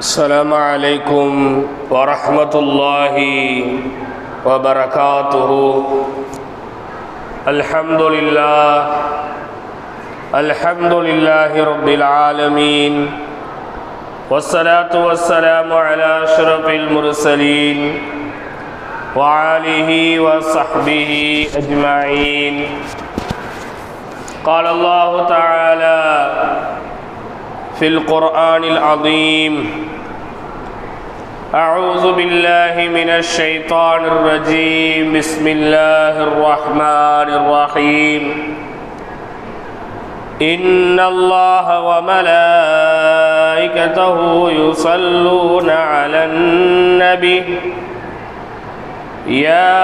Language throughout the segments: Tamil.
السلام عليكم ورحمة الله وبركاته. الحمد لله رب العالمين، والصلاة والسلام على أشرف المرسلين وآله وصحبه أجمعين. قال الله تعالى في القرآن العظيم: أعوذ بالله من الشيطان الرجيم. بسم الله الرحمن الرحيم. إن الله وملائكته يصلون على النبي يا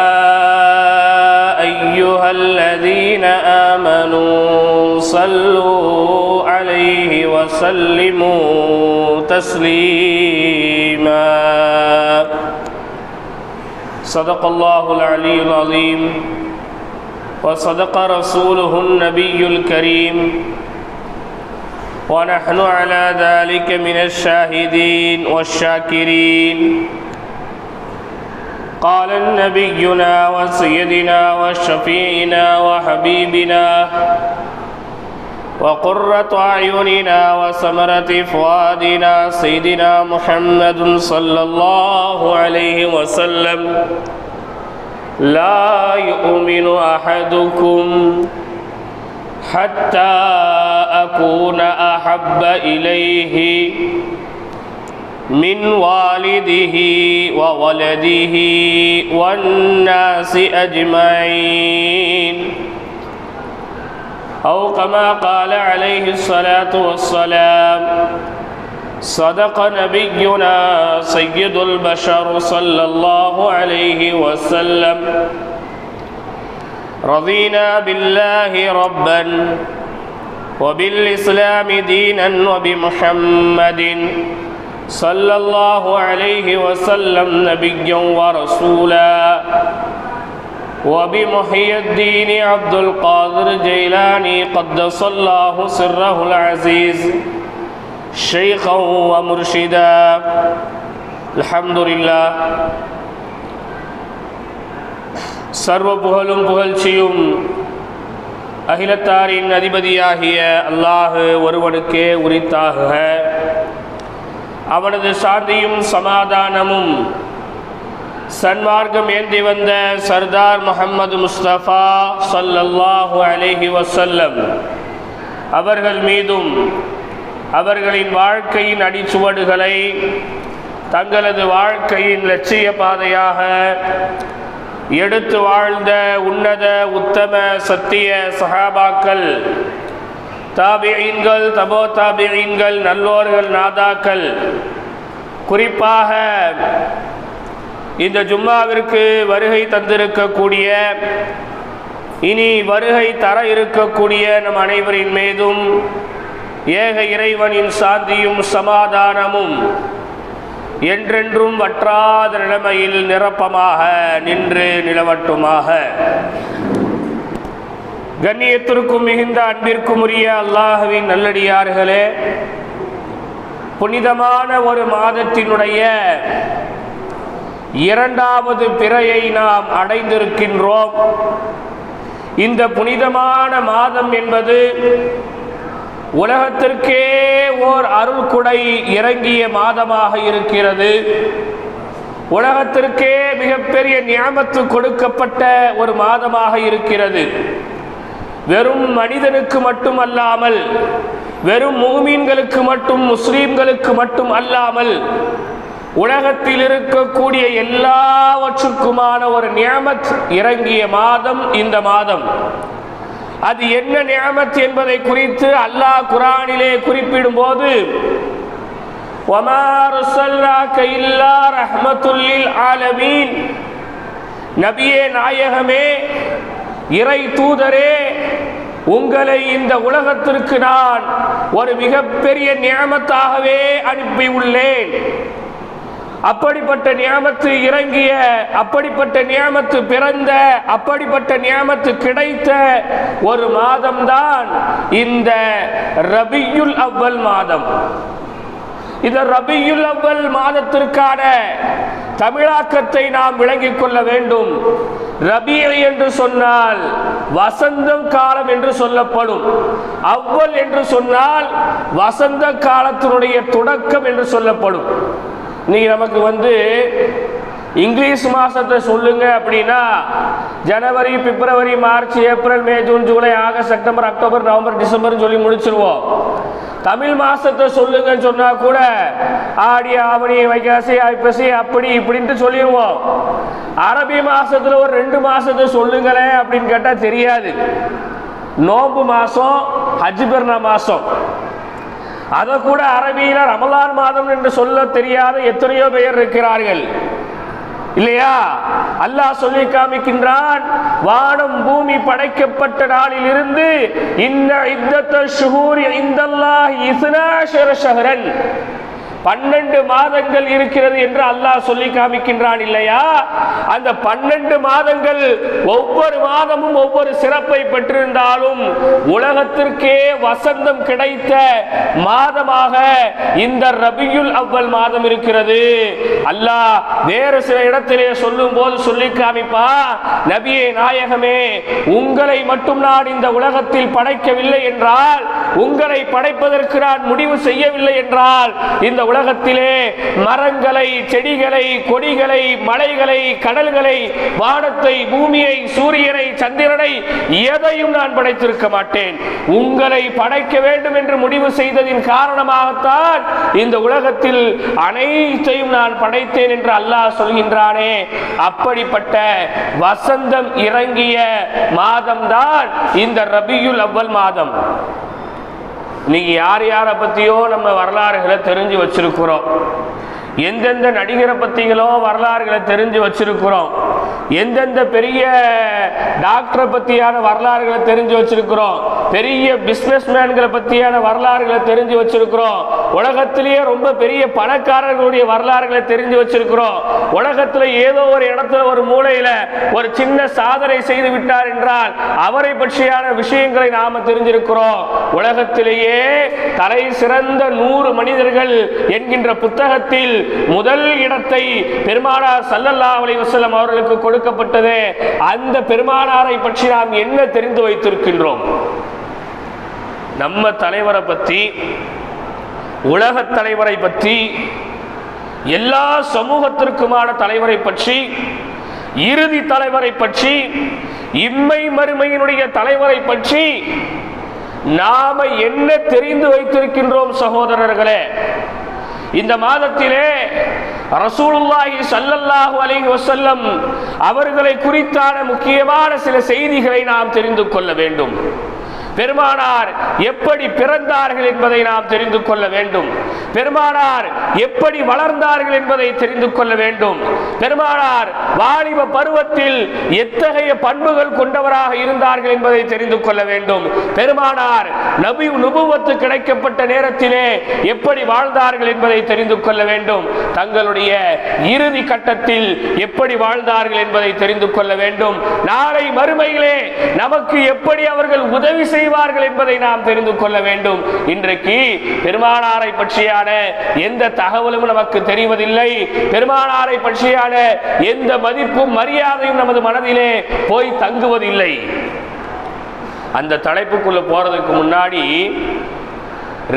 أيها الذين آمنوا صلوا عليه وسلموا تسليما. صدق الله العلي العظيم وصدق رسوله النبي الكريم، ونحن على ذلك من الشاهدين والشاكرين. قال نبينا وسيدنا وشفيعنا وحبيبنا وقرة أعيننا وثمرة فؤادنا سيدنا محمد صلى الله عليه وسلم: لا يؤمن أحدكم حتى أكون أحب إليه من والده وولده والناس أجمعين، أو كما قال عليه الصلاة والسلام. صدق نبينا سيد البشر صلى الله عليه وسلم: رضينا بالله ربا وبالإسلام دينا وبمحمد صلى الله عليه وسلم نبيا ورسولا، وبمحيي الدين عبد القادر جيلاني قدس الله سره العزيز شيخا ومرشدا. الحمد لله. சர்வ புகழும் புகழ்ச்சியும் அகிலத்தாரின் அதிபதியாகிய அல்லாஹ் ஒருவனுக்கே உரித்தாக. அவனது சாந்தியும் சமாதானமும் சன்மார்க்கம் ஏந்தி வந்த சர்தார் முஹம்மது முஸ்தபா ஸல்லல்லாஹு அலைஹி வஸல்லம் அவர்கள் மீதும், அவர்களின் வாழ்க்கையின் அடிச்சுவடுகளை தங்களது வாழ்க்கையின் லட்சிய பாதையாக எடுத்து வாழ்ந்த உன்னத உத்தம சத்திய சஹாபாக்கள், தாபிஈன்கள், தபோ தாபிஈன்கள், நல்லோர்கள், நாதாக்கள், குறிப்பாக இந்த ஜும்மாவிற்கு வருகை தந்திருக்கக்கூடிய, இனி வருகை தர இருக்கக்கூடிய நம் அனைவரின் மீதும் ஏக இறைவனின் சாந்தியும் சமாதானமும் என்றென்றும் வற்றாத நிலைமையில் நிரப்பமாக நின்று நிலவட்டுமாக. கண்ணியத்திற்கும் மிகுந்த அன்பிற்கும் உரிய அல்லாஹ்வின் நல்லடியார்களே, புனிதமான ஒரு மாதத்தினுடைய இரண்டாவது பிறையை நாம் அடைந்திருக்கின்றோம். இந்த புனிதமான மாதம் என்பது உலகத்திற்கே ஓர் அருள்குடை இறங்கிய மாதமாக இருக்கிறது. உலகத்திற்கே மிகப்பெரிய நியாமத்து கொடுக்கப்பட்ட ஒரு மாதமாக இருக்கிறது. வெறும் மனிதனுக்கு மட்டும் அல்லாமல், வெறும் முஃமின்களுக்கு மட்டும், முஸ்லீம்களுக்கு மட்டும் அல்லாமல், உலகத்தில் இருக்கக்கூடிய எல்லாவற்றுக்குமான ஒரு நியாமத் இறங்கிய மாதம் இந்த மாதம். அது என்ன நியாமத் என்பதை குறித்து அல்லாஹ் குர்ஆனிலே குறிப்பிடும் போது, வமா ரஸல்னாக இல்லா ரஹ்மத்துல் லில் ஆலமீன், நபியே நாயகமே, இறை தூதரே, உங்களை இந்த உலகத்திற்கு நான் ஒரு மிகப்பெரிய நியாமத்தாகவே அனுப்பியுள்ளேன். அப்படிப்பட்ட நியாமத்து இறங்கிய, அப்படிப்பட்ட நியாமத்து பிறந்த, அப்படிப்பட்ட நியாமத்து கிடைத்த ஒரு மாதம்தான் இந்த ரபியுல் அவ்வல் மாதம். இந்த ரபியுல் அவ்வல் மாதத்திற்கான தமிழாக்கத்தை நாம் விளங்கிக் கொள்ள வேண்டும். ரபி என்று சொன்னால் வசந்தம் காலம் என்று சொல்லப்படும். அவ்வல் என்று சொன்னால் வசந்த காலத்தினுடைய தொடக்கம் என்று சொல்லப்படும். நீ நமக்கு இங்கிலீஷ் மாசத்தை சொல்லுங்க அப்படின்னா January, February, March, April, May, June, July, August, September, October, November, December சொல்லி முடிச்சிருவோம். தமிழ் மாசத்தை சொல்லுங்கன்னு சொன்னா கூட ஆடி, ஆவணி, வைகாசி, ஐப்பசி அப்படி இப்படின்ட்டு சொல்லிடுவோம். அரபி மாசத்துல ஒரு 2 மாசத்தை சொல்லுங்களேன் அப்படின்னு கேட்டா தெரியாது. நோம்பு மாசம், ஹஜ் பெருநா மாசம், அதை கூட அரபியில ரமலான் மாதம் என்று சொல்ல தெரியாத எத்தனையோ பேர் இருக்கிறார்கள் இல்லையா? அல்லாஹ் சொல்லி காமிக்கின்றான், வானம் பூமி படைக்கப்பட்ட நாளில் இருந்து இன்ன இத்தத்த ஷுஹூரி இந்தல்லாஹி 12 ஷஹரன் 12 மாதங்கள் இருக்கிறது என்று அல்லாஹ் சொல்லி காமிக்கின்றான் இல்லையா? அந்த 12 மாதங்கள் ஒவ்வொரு மாதமும் ஒவ்வொரு சிறப்பை பெற்றிருந்தாலும் உலகத்திற்கே வசந்தம் கிடைத்த மாதமாக இந்த ரபியுல் அவ்வல் மாதம் இருக்கிறது. அல்லாஹ் வேறு சில இடத்திலே சொல்லும் போது சொல்லி காமிப்பா, நபியே நாயகமே, உங்களை மட்டும் நான் இந்த உலகத்தில் படைக்கவில்லை என்றால், உங்களை படைப்பதற்கு நான் முடிவு செய்யவில்லை என்றால், இந்த உலகத்திலே மரங்களை, செடிகளை, கொடிகளை, மலைகளை, கடல்களை, வானத்தை, பூமியை, சூரியனை, சந்திரனை எதையும் நான் படைத்திருக்க மாட்டேன். உங்களை படைக்க வேண்டும் என்று முடிவு செய்ததின் காரணமாகத்தான் இந்த உலகத்தில் அனைத்தையும் நான் படைத்தேன் என்று அல்லாஹ் சொல்கின்றானே. அப்படிப்பட்ட வசந்தம் இறங்கிய மாதம்தான் இந்த ரபியுல் அவ்வல் மாதம். இன்னைக்கு யார் யாரை பற்றியோ நம்ம வரலாறுகளை தெரிஞ்சு வச்சிருக்கிறோம். எந்தெந்த நடிகரை பற்றிகளோ வரலாறுகளை தெரிஞ்சு வச்சிருக்கிறோம். எந்தெந்த பெரிய டாக்டரை பற்றியான வரலாறுகளை தெரிஞ்சு வச்சிருக்கிறோம். பெரிய பிஸ்னஸ் மேன்களை பற்றியான வரலாறுகளை தெரிஞ்சு வச்சிருக்கிறோம். உலகத்திலேயே ரொம்ப பெரிய பணக்காரர்களுடைய வரலாறுகளை தெரிஞ்சு வச்சிருக்கிறோம். உலகத்தில் ஏதோ ஒரு இடத்துல ஒரு மூலையில் ஒரு சின்ன சாதனை செய்து விட்டார் என்றால் அவரை பற்றியான விஷயங்களை நாம தெரிஞ்சிருக்கிறோம். உலகத்திலேயே தலை சிறந்த 100 மனிதர்கள் என்கின்ற புத்தகத்தில் முதல் இடத்தை பெருமானார் ஸல்லல்லாஹு அலைஹி வஸல்லம் அவர்களுக்கு கொடுக்கப்பட்டது. அந்த பெருமானாரை பற்றி நாம் என்ன தெரிந்து வைத்திருக்கின்றோம்? நம்ம தலைவரை பற்றி, உலக தலைவரை பற்றி, எல்லா சமூகத்திற்குமான தலைவரை பற்றி, இறுதி தலைவரை பற்றி, இம்மை மறுமையினுடைய தலைவரை பற்றி நாம என்ன தெரிந்து வைத்திருக்கின்றோம் சகோதரர்களே? இந்த மாதத்திலே ரசூலுல்லாஹி ஸல்லல்லாஹு அலைஹி வஸல்லம் அவர்களை குறித்தான முக்கியமான சில செய்திகளை நாம் தெரிந்து கொள்ள வேண்டும். பெருமானார் எப்படி பிறந்தார்கள் என்பதை நாம் தெரிந்து கொள்ள வேண்டும். பெருமானார் எப்படி வளர்ந்தார்கள் என்பதை தெரிந்து கொள்ள வேண்டும். பெருமானார் வாலிப பருவத்தில் எத்தகைய பண்புகள் கொண்டவராக இருந்தார்கள் என்பதை தெரிந்து கொள்ள வேண்டும். பெருமானார் நபுவத்து கிடைக்கப்பட்ட நேரத்திலே எப்படி வாழ்ந்தார்கள் என்பதை தெரிந்து கொள்ள வேண்டும். தங்களுடைய இறுதி கட்டத்தில் எப்படி வாழ்ந்தார்கள் என்பதை தெரிந்து கொள்ள வேண்டும். நாளை மறுமையிலே நமக்கு எப்படி அவர்கள் உதவி செய்வார்கள் என்பதை நாம் தெரிந்து கொள்ள வேண்டும். இன்றைக்கு பெருமானாரை பற்றியான எந்த தகவலும் நமக்கு தெரிவதில்லை. பெருமானாரை பற்றியான எந்த மதிப்பும் மரியாதையும் நமது மனதிலே போய் தங்குவதில்லை. அந்த தலைப்புக்குள்ள போறதுக்கு முன்னாடி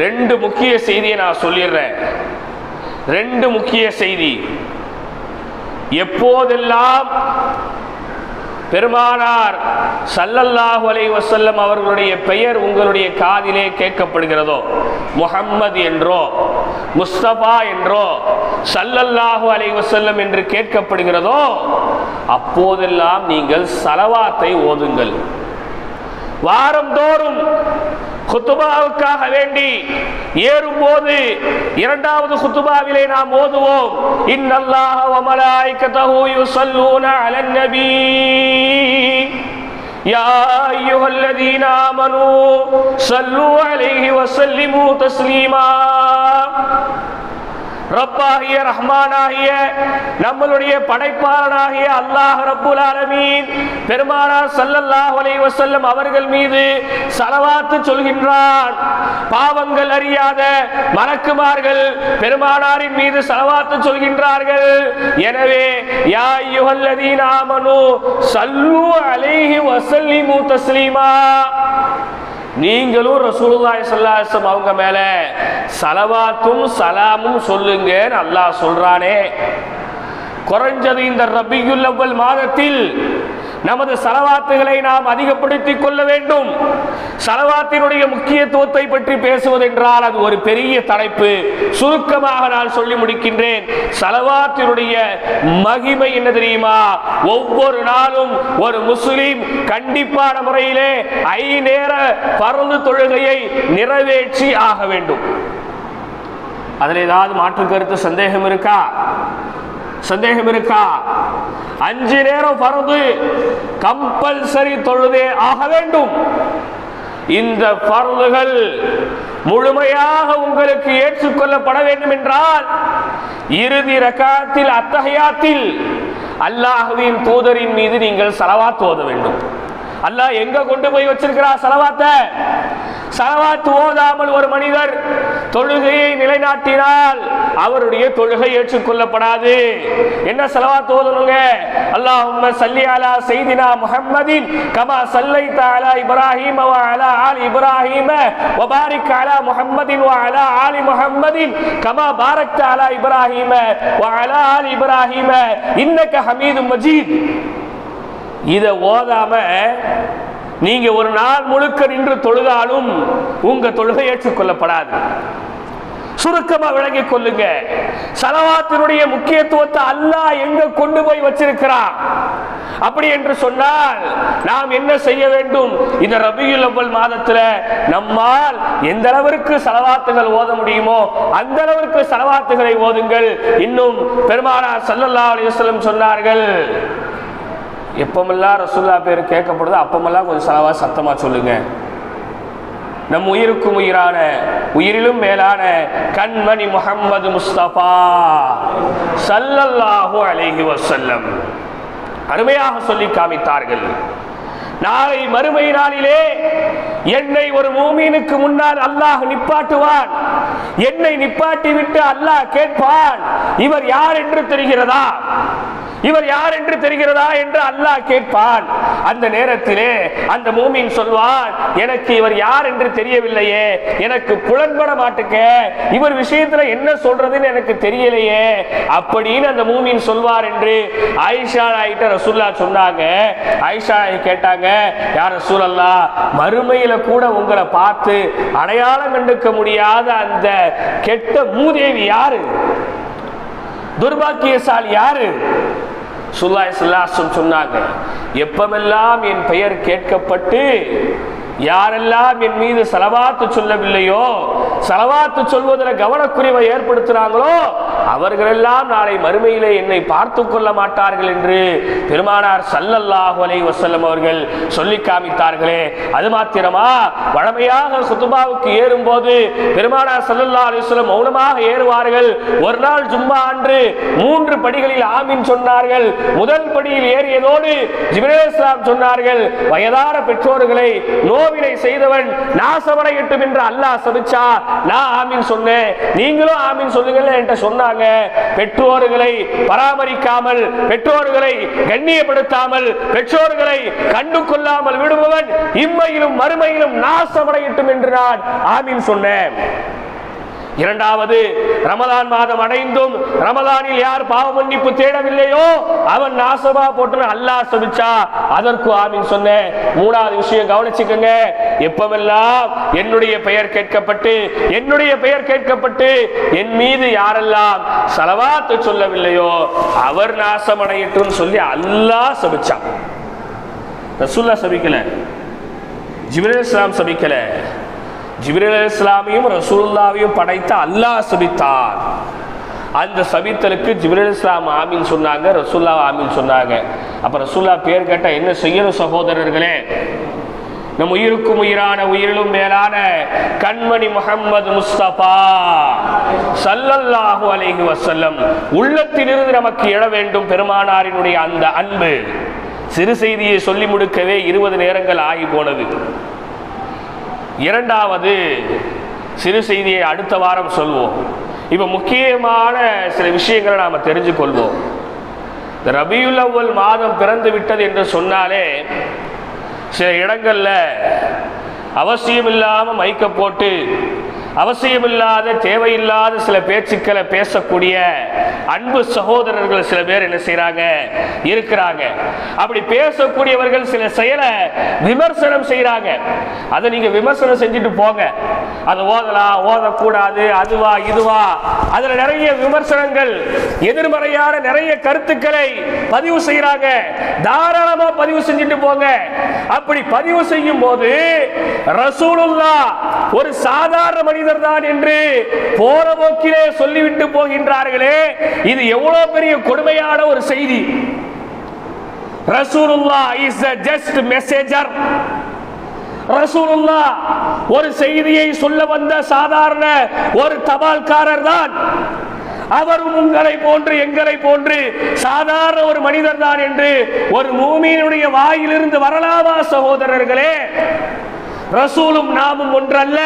2 முக்கிய செய்தியை நான் சொல்லிடுறேன். 2 முக்கிய செய்தி. எப்போதெல்லாம் பெருமானார் ஸல்லல்லாஹு அலைஹி வஸல்லம் அவர்களுடைய பெயர் உங்களுடைய காதிலே கேட்கப்படுகிறதோ, முஹம்மது என்றோ, முஸ்தபா என்றோ, ஸல்லல்லாஹு அலைஹி வஸல்லம் என்று கேட்கப்படுகிறதோ, அப்போதெல்லாம் நீங்கள் ஸலவாத்தை ஓதுங்கள். வாரந்தோறும் குத்துபாவுக்காக வேண்டி ஏறும்போது 2வது குத்துபாவிலே நாம் ஓதுவோம், இன்னல்லாஹ வ மலாயிகத்தஹு யுஸல்லூன அலன் நபி யா அய்யுஹல்லதீன ஆமனூ ஸல்லூ அலைஹி வ ஸல்லிமூ தஸ்லீமா. ரப்பாகிய ரஹ்மானாகிய நம்மளுடைய படைப்பாளனாகிய அல்லாஹ் ரப்புல் ஆலமீன் பெருமானார் ஸல்லல்லாஹு அலைஹி வஸல்லம் அவர்கள் மீது ஸலவாத் சொல்கின்றான். பாவங்கள் அறியாத மலக்குமார்கள் பெருமானாரின் மீது ஸலவாத் சொல்கின்றார்கள். எனவே யா அய்யுஹல்லதீன ஆமனூ ஸல்லு அலைஹி வஸல்லிமு தஸ்லீமா, நீங்களும் ரசூலுல்லாஹி ஸல்லல்லாஹு அலைஹி வஸல்லம் அவங்க மேல ஸலவாத்தும் ஸலாமும் சொல்லுங்கன்னு அல்லாஹ் சொல்றானே. குறைஞ்சது இந்த ரபியுல் அவ்வல் மாதத்தில் நமது ஸலவாத்துகளை நாம் அதிகப்படுத்திக் கொள்ள வேண்டும். ஸலவாத்தினுடைய முக்கியத்துவத்தை பற்றி பேசுவதென்றால் அது ஒரு பெரிய தலைப்பு. சுருக்கமாக நான் சொல்லி முடிக்கின்றேன். ஸலவாத்தினுடைய மகிமை என்ன தெரியுமா? ஒவ்வொரு நாளும் ஒரு முஸ்லிம் கண்டிப்பான முறையிலே 5 நேர பர்து தொழுகையை நிறைவேற்றி ஆக வேண்டும். அதில் ஏதாவது மாற்று கருத்து சந்தேகம் இருக்கா? 5 நேரம் பர்து கம்பல்சரி தொழுதே ஆக வேண்டும். இந்த பர்துகள் முழுமையாக உங்களுக்கு ஏற்றுக்கொள்ளப்பட வேண்டும் என்றால் இறுதி ரக்காத்தில் அத்தஹியாத்தில் அல்லாஹ்வின் தூதரின் மீது நீங்கள் ஸலவாத் ஓத வேண்டும். அல்லாஹ் எங்க கொண்டு போய் வச்சிருக்கிறார் ஸலவாத்தை? ஸலவாத் ஓதாமல் ஒரு மனிதர் தொழுகையை நிலைநாட்டினால் அவருடைய தொழுகை ஏற்றுக்கொள்ளப்படாது. என்ன ஸலவாத் ஓதணுங்க? அல்லாஹும்ம ஸல்லி அலா சய்யிதினா முஹம்மதின் கமா ஸல்லைத அலா இப்ராஹீம வ அலா ஆலி இப்ராஹீம வ பாரிக் அலா முஹம்மதின் வ அலா ஆலி முஹம்மதின் கமா பாரக்த அலா இப்ராஹீம வ அலா ஆலி இப்ராஹீம இன்னக ஹமீதும் மஜீத். இதை ஓதாம நீங்க ஒரு நாள் முழுக்க நின்று தொழுதாலும் உங்க தொழுகை ஏற்றுக்கொள்ளப்படாது. சுருக்கமா விளங்கிக் கொள்ளுங்க. ஸலவாத்தினுடைய முக்கியத்துவத்தை அல்லாஹ் எங்க கொண்டு போய் வச்சிருக்கிறான் அப்படி என்று சொன்னால் நாம் என்ன செய்ய வேண்டும்? இந்த ரபியுல் அவ்வல் மாதத்துல நம்மால் எந்த அளவிற்கு ஸலவாத்துகள் ஓத முடியுமோ அந்த அளவிற்கு ஸலவாத்துகளை ஓதுங்கள். இன்னும் பெருமானார் ஸல்லல்லாஹு அலைஹி வஸல்லம் சொன்னார்கள், எப்பமெல்லாம் ரசூலுல்லாஹ் பேர் கேட்கப்படுதோ அப்பமெல்லாம் கொஞ்சம் ஸலவாத் சத்தமா சொல்லுங்க. நம் உயிருக்கும் உயிரான உயிரிலும் மேலான கண்மணி முஹம்மது முஸ்தபா ஸல்லல்லாஹு அலைஹி வஸல்லம் அருமையாக சொல்லி காமித்தார்கள். நாளை மறுமை நாளிலே என்னை ஒரு மூமீனுக்கு முன்னால் அல்லாஹ் நிப்பாட்டுவான். என்னை நிப்பாட்டி விட்டு அல்லாஹ் கேட்பான், இவர் யார் என்று தெரிகிறதா? இவர் யார் என்று தெரிகிறதா என்று அல்லாஹ் கேட்பான். அந்த நேரத்திலே அந்த மூமின் சொல்வான், எனக்கு இவர் யார் என்று தெரியவில்லையே, எனக்கு புலன்பட மாட்டுக்க, இவர் விஷயத்துல என்ன சொல்றதுன்னு எனக்கு தெரியலையே அப்படின்னு அந்த மூமின் சொல்வார் என்று ஆயிஷா நாயிட்ட ரசூலுல்லாஹ் சொன்னாங்க. ஆயிஷா கேட்டாங்க, யார் ரசூலல்லாஹ், மறுமையில கூட உங்களை பார்த்து அடையாளம் கண்டுக்க முடியாத அந்த கெட்ட மூதேவி யாரு, துர்பாக்கியசாலி யாரு? சொன்னாங்க, எப்பமெல்லாம் என் பெயர் கேட்கப்பட்டு யாரெல்லாம் என் மீது ஸலவாத்து சொல்லவில்லையோ, ஸலவாத்து சொல்வதில் கவனக்குறைவை ஏற்படுத்துறாங்களோ அவர்களெல்லாம் நாளை மறுமையிலே என்னை பார்த்து கொள்ள மாட்டார்கள் என்று பெருமானார் ஸல்லல்லாஹு அலைஹி வஸல்லம் அவர்கள் சொல்லி காமித்தார்களே. அது மாத்திரமா, வழமையாக குதுபாவுக்கு ஏறும்போது பெருமானார் ஸல்லல்லாஹு அலைஹி வஸல்லம் மௌனமாக ஏறுவார்கள். ஒரு நாள் ஜும்மா அன்று 3 படிகளில் ஆமீன் சொன்னார்கள். முதல் படியில் ஏறியதோடு ஜிப்ரீல் அலைஹிஸ்ஸலாம் சொன்னார்கள், வயதான பெற்றோர்களை நோவினை செய்தவன் நாசமடையட்டும் என்று அல்லாஹ் சபிச்சா. நான் ஆமீன் சொன்னேன், நீங்களும் ஆமீன் சொல்லுங்கள் என்று சொன்னாங்க. பெற்றோர்களை பராமரிக்காமல், பெற்றோர்களை கண்ணியப்படுத்தாமல், பெற்றோர்களை கண்டு கொள்ளாமல் விடுபவன் இம்மையிலும் மறுமையிலும் நாசமடையட்டும் என்று நான் ஆமீன் சொன்னேன். இரண்டாவது, ரமலான் மாதம் அடைந்தும் ரமலானில் யார் பாவ மன்னிப்பு தேடவில்லையோ அவன் நாசமா போட்டு அல்லாஹ் சபிச்சா, அதற்கு ஆமீன் சொன்னேன். மூணாவது விஷயம் கவனிச்சுக்கங்க, எப்பவெல்லாம் என்னுடைய பெயர் கேட்கப்பட்டு என் மீது யாரெல்லாம் ஸலவாத் சொல்லவில்லையோ அவர் நாசமடையட்டும் சொல்லி அல்லாஹ் சபிச்சான். ரசூலுல்லாஹ் சபிக்கல, ஜிப்ரீல் அலைஹிஸ்ஸலாம் சபிக்கல. ஜிப்ரீல் அலைஹிஸ்ஸலாமையும் ரசூலுல்லாஹ்வையும் படைத்த அல்லாஹ் சபித்தார். அந்த சபித்தலுக்கு ஜிப்ரீல் அலைஹிஸ்ஸலாம் ஆமீன் சொன்னாங்க, ரசூலுல்லாஹ் ஆமீன் சொன்னாங்க. அப்ப ரசூலுல்லாஹ் பேர் கேட்டா என்ன செய்யணும் சகோதரர்களே? நம் உயிருக்கும் உயிரான உயிரிலும் மேலான கண்மணி முஹம்மது முஸ்தபா ஸல்லல்லாஹு அலைஹி வஸல்லம் உள்ளத்திலிருந்து நமக்கு எழ வேண்டும் பெருமானாரினுடைய அந்த அன்பு. சிறு செய்தியை சொல்லி முடிக்கவே 20 நேரங்கள் ஆகி போனது. இரண்டாவது சிறு செய்தியை அடுத்த வாரம் சொல்வோம். இப்ப முக்கியமான சில விஷயங்களை நாம தெரிஞ்சு கொள்வோம். ரபியுல் அவ்வல் மாதம் பிறந்து விட்டது என்று சொன்னாலே சில இடங்கள்ல அவசியமில்லாம மைக்க போட்டு அவசியமில்லாத தேவையில்லாத சில பேச்சுக்களை பேசக்கூடிய அன்பு சகோதரர்கள் சில பேர் என்ன செய்யறாங்க இருக்கிறாங்க. அப்படி பேசக்கூடியவர்கள் சில செயலை விமர்சனம் செய்யறாங்க. அதை நீங்க விமர்சனம் செஞ்சுட்டு போங்க. அதை ஓதலாம், ஓதக்கூடாது, அதுவா இதுவா, அதுல நிறைய விமர்சனங்கள், எதிர்மறையான நிறைய கருத்துக்களை பதிவு செய்யறாங்க. தாராளமா பதிவு செஞ்சுட்டு போங்க. அப்படி பதிவு செய்யும் போது ரசூலுல்லாஹ் ஒரு சாதாரண மனிதர் தான் என்று போற போக்கிலே சொல்லிவிட்டு போகின்றார்களே, இது எவ்வளவு பெரிய கொடுமையான ஒரு செய்தி. ரசூலுல்லாஹ் இஸ் a just messenger. ரசூலுல்லாஹ் ஒரு செய்தியை சொல்ல வந்த சாதாரண ஒரு தபால்காரர் தான். அவரும் உங்களை போன்று எங்களை போன்று சாதாரண ஒரு மனிதர் தான் என்று ஒரு மூமினுடைய வாயிலிருந்து வரலாமா சகோதரர்களே? ரசூலும் நாமும் ஒன்றல்ல.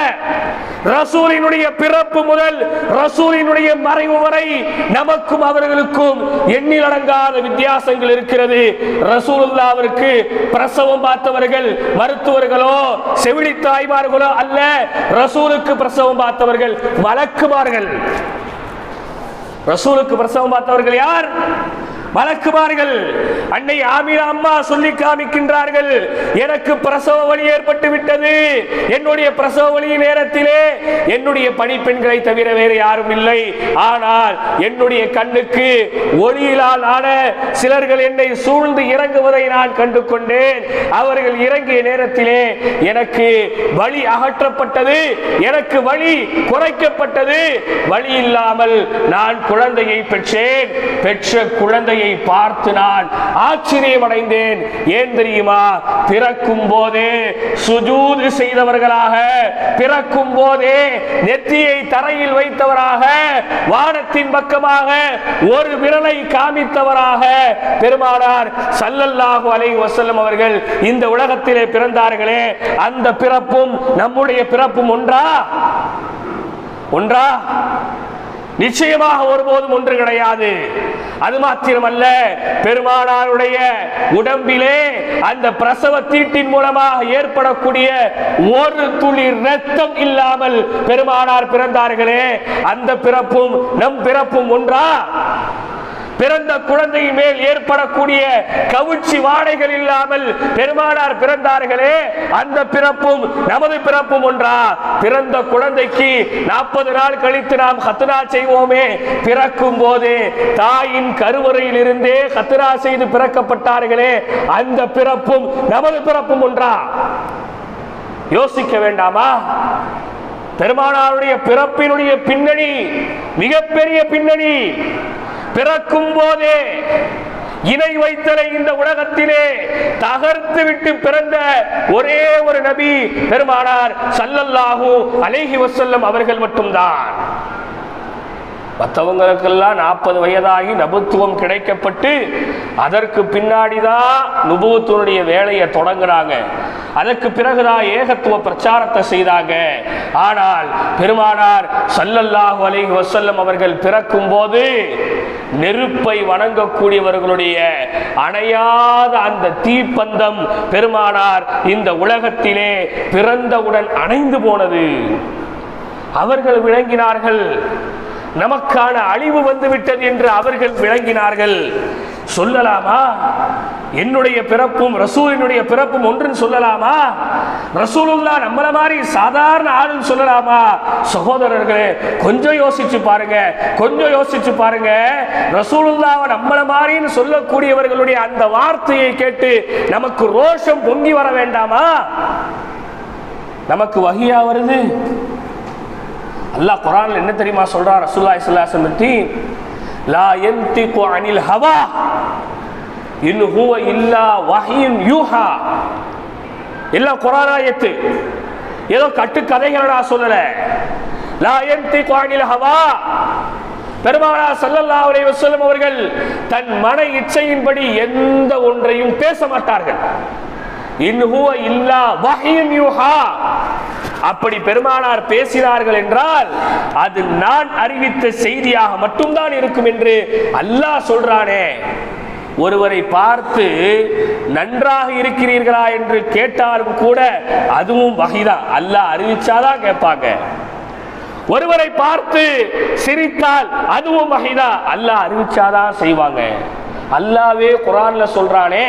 ரசூலினுடைய பிறப்பு முதல் ரசூலினுடைய மறைவு வரை நமக்கும் அவர்களுக்கும் எண்ணில் அடங்காத வித்தியாசங்கள் இருக்கிறது. ரசூலுல்லாஹ்விற்கு பிரசவம் பார்த்தவர்கள் மருத்துவர்களோ செவிலி தாய்மார்களோ அல்ல. ரசூலுக்கு பிரசவம் பார்த்தவர்கள் மலக்குமார்கள். ரசூலுக்கு பிரசவம் பார்த்தவர்கள் யார்? மலக்குமார்கள். அன்னை ஆமினா அம்மா சொல்லி காமிக்கின்றார்கள், எனக்கு பிரசவ வலி ஏற்பட்டு விட்டது. என்னுடைய பிரசவ வலி நேரத்திலே என்னுடைய பணிப்பெண்களை தவிர வேறு யாரும் இல்லை. ஆனால் என்னுடைய கண்ணுக்கு ஒளியிலால் ஆன சிலர்கள் என்னை சூழ்ந்து இறங்குவதை நான் கண்டு கொண்டேன். அவர்கள் இறங்கிய நேரத்திலே எனக்கு வலி அகற்றப்பட்டது, எனக்கு வலி குறைக்கப்பட்டது. வலி இல்லாமல் நான் குழந்தையை பெற்றேன். பெற்ற குழந்தையை பார்த்து நான் ஆச்சரியம் அடைந்தேன். ஏன் தெரியுமா? பிறக்கும் போதே சுஜூது செய்தவர்களாக, பிறக்கும் போதே நெத்தியை தரையில் வைத்தவராக, வானத்தின் பக்கமாக ஒரு விரலை காமித்தவராக பெருமானார் ஸல்லல்லாஹு அலைஹி வஸல்லம் அவர்கள் இந்த உலகத்திலே பிறந்தார்களே, அந்த பிறப்பும் நம்முடைய பிறப்பும் ஒன்றா? ஒன்றா? நிச்சயமாக ஒருபோதும் ஒன்று கிடையாது. அது மாத்திரமல்ல, பெருமானாருடைய உடம்பிலே அந்த பிரசவ தீட்டின் மூலமாக ஏற்படக்கூடிய ஒரு துளி ரத்தம் இல்லாமல் பெருமானார் பிறந்தார்களே, அந்த பிறப்பும் நம் பிறப்பும் ஒன்றா? பிறந்த குழந்தையின் மேல் ஏற்படக்கூடிய கவுச்சி வாடைகள் இல்லாமல் பெருமானார் பிறந்தார்களே, அந்த பிறப்பும் நமது பிறப்பும் ஒன்றா? பிறந்த குழந்தைக்கு 40 நாள் கழித்து நாம் ஹத்னா செய்வோமே, பிறக்கும் போது தாயின் கருவறையில் இருந்தே ஹத்னா செய்து பிறக்கப்பட்டார்களே, அந்த பிறப்பும் நமது பிறப்பும் ஒன்றா? யோசிக்க வேண்டாமா? பெருமானாருடைய பிறப்பினுடைய பின்னணி மிகப்பெரிய பின்னணி. பிறக்கும் போதே இணை வைத்தலை இந்த உலகத்திலே தகர்த்து விட்டு பிறந்த ஒரே ஒரு நபி பெருமானார் ஸல்லல்லாஹு அலைஹி வஸல்லம் அவர்கள் மட்டும்தான். மற்றவங்களுக்கெல்லாம் 40 வயதாகி நபுத்துவம் கிடைக்கப்பட்டு அதற்கு பின்னாடிதான் நுபுவத்தினுடைய வேலையை தொடங்குறாங்க. அதற்கு பிறகுதான் ஏகத்துவ பிரச்சாரத்தை செய்தாங்க. ஆனால் பெருமானார் ஸல்லல்லாஹு அலைஹி வஸல்லம் அவர்கள் பிறக்கும் போது நெருப்பை வணங்கக்கூடியவர்களுடைய அணையாத அந்த தீப்பந்தம் பெருமானார் இந்த உலகத்திலே பிறந்தவுடன் அணைந்து போனது. அவர்கள் விளங்கினார்கள், நமக்கான அழிவு வந்துவிட்டது என்று அவர்கள் விளங்கினார்கள். சொல்லலாமா என்னுடைய பிறப்பும் ரசூலினுடைய பிறப்பும் ஒன்றுன்னு சொல்லலாமா? ரசூலுல்லாஹ் நம்மள மாதிரி சாதாரண ஆளுன்னு சொல்லலாமா? சகோதரர்களே, கொஞ்சம் யோசிச்சு பாருங்க, கொஞ்சம் யோசிச்சு பாருங்க. ரசூலுல்லாஹ் நம்மள மாதிரின்னு சொல்லக்கூடியவர்களுடைய அந்த வார்த்தையை கேட்டு நமக்கு ரோஷம் பொங்கி வர வேண்டாமா? நமக்கு வஹியா வருது. அல்லாஹ் குர்ஆன்ல என்ன தெரியுமா சொல்றார்? ரசூலுல்லாஹி ஸல்லல்லாஹு அலைஹி வஸல்லம் லா யன்திகு அனில் ஹவா இன் ஹுவ இல்லா வஹ்யுன் யூஹா. எல்லாம் குர்ஆன் ஆயத்து, ஏதோ கட்டுக்கதைகள் நான் சொல்லல. லா யன்திகு அனில் ஹவா, பெருமானார் ஸல்லல்லாஹு அலைஹி வஸல்லம் அவர்கள் தன் மன இச்சையின்படி எந்த ஒன்றையும் பேச மாட்டார்கள். இன் ஹுவ இல்லா வஹ்யுன் யூஹா, அப்படி பெருமானார் பேசினார்கள் என்றால் அது நான் அறிவித்த செய்தியாக மட்டும்தான் இருக்கும் என்று அல்லாஹ் சொல்றானே. ஒருவரை பார்த்து நன்றாக இருக்கிறீர்களா என்று கேட்டாலும் கூட அதுவும் வஹீதான், அல்லாஹ் அறிவிச்சாதான் கேட்பாங்க. ஒருவரை பார்த்து சிரித்தால் அதுவும் வஹீதான், அல்லாஹ் அறிவிச்சாதான் செய்வாங்க. அல்லாஹ்வே குர்ஆன்ல சொல்றானே.